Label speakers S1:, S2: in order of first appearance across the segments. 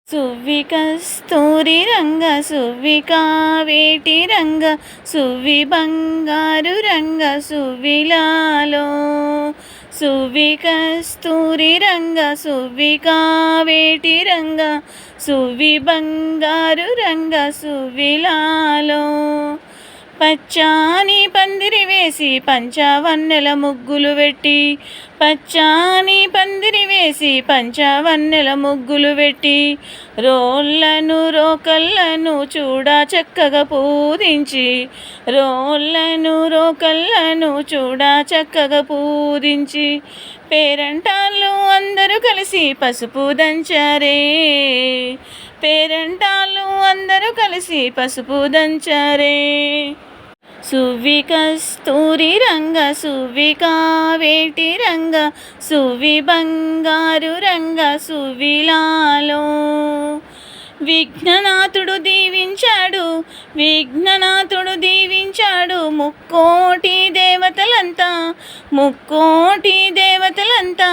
S1: సువ్వి కస్తూరి రంగ సువ్వి కావేటి రంగ సువ్వి బంగారు రంగ సువ్విలాలో సువ్వి కస్తూరి రంగ సువ్వి కావేటి రంగ సువ్వి బంగారు రంగ సువ్విలాలో పచ్చాని పందిరి వేసి పంచవన్నెల ముగ్గులు పెట్టి పచ్చాని పందిరి వేసి పంచవన్నెల ముగ్గులు పెట్టి రోళ్ళను రోకళ్ళను చూడా చక్కగా పూజించి రోళ్ళను రోకళ్ళను చూడా చక్కగా పూజించి పేరంటాళ్ళు అందరూ కలిసి పసుపు దంచారే పేరంటాళ్ళు అందరూ కలిసి పసుపు దంచారే సువ్వి కస్తూరి రంగ సువ్వి కావేటి రంగ సువ్వి బంగారు రంగ సువ్విలాలో విఘ్ననాథుడు దీవించాడు విఘ్ననాథుడు దీవించాడు ముక్కోటి దేవతలంతా ముక్కోటి దేవతలంతా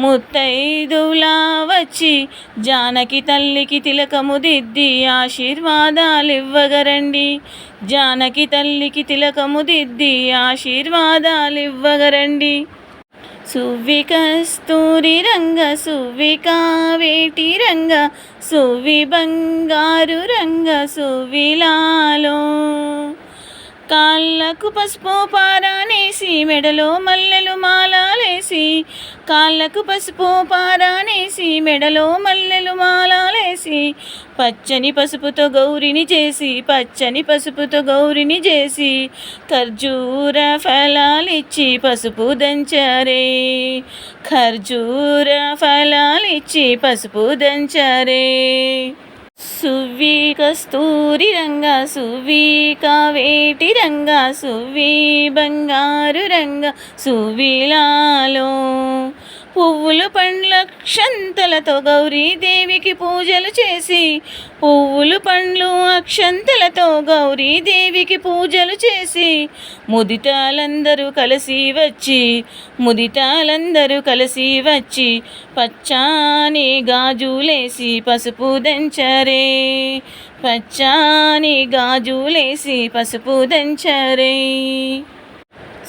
S1: ముత్తైదులా వచ్చి జానకి తల్లికి తిలకము దిద్ది ఆశీర్వాదాలు ఇవ్వగరండి జానకి తల్లికి తిలకము దిద్ది ఆశీర్వాదాలు ఇవ్వగరండి సువ్వి కస్తూరి రంగ సువ్వి కావేటి రంగ సువ్వి బంగారు రంగ సువ్విలాలో కాళ్ళకు పసుపు పారానేసి మెడలో మల్లెలు మాలాలేసి కాళ్ళకు పసుపు పారానేసి మెడలో మల్లెలు మాలాలేసి పచ్చని పసుపుతో గౌరిని చేసి పచ్చని పసుపుతో గౌరిని చేసి ఖర్జూర ఫలాలిచ్చి పసుపు దంచారే ఖర్జూర ఫలాలిచ్చి పసుపు దంచారే సువ్వి కస్తూరి రంగ సువ్వి కావేటి రంగ సువ్వి బంగారు రంగ సువ్విలాలో పువ్వులు పండ్ల అక్షంతలతో గౌరీదేవికి పూజలు చేసి పువ్వులు పండ్లు అక్షంతలతో గౌరీదేవికి పూజలు చేసి ముదితాలందరూ కలిసి వచ్చి పచ్చాని గాజులేసి పసుపు దంచరే పచ్చాని గాజులేసి పసుపు దంచరే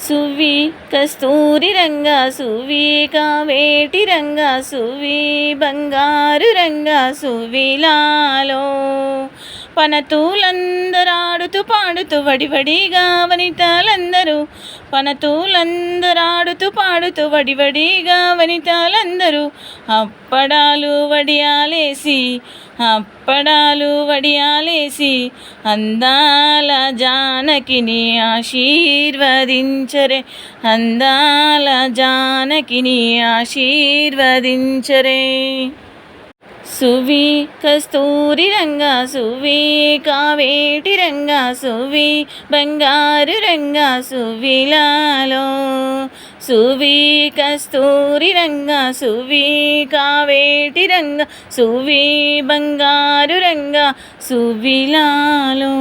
S1: సువ్వి కస్తూరి రంగ సువ్వి కావేటి రంగ సువ్వి బంగారు రంగ సువ్విలాలో పనతూలందరాడుతూ పాడుతూ వడివడిగా వనితాలందరూ పనతూలందరాడుతూ పాడుతూ వడివడిగా వనితాలందరూ అప్పడాలు వడియాలేసి అందాల జానకిని ఆశీర్వదించరే అందాల జానకిని ఆశీర్వదించరే సువ్వి కస్తూరి రంగ సువ్వి కావేటి రంగ సువ్వి బంగారు రంగ సువ్విలాలో సువ్వి కస్తూరి రంగ సువ్వి కావేటి రంగ సువ్వి బంగారు రంగ సువ్విలాలో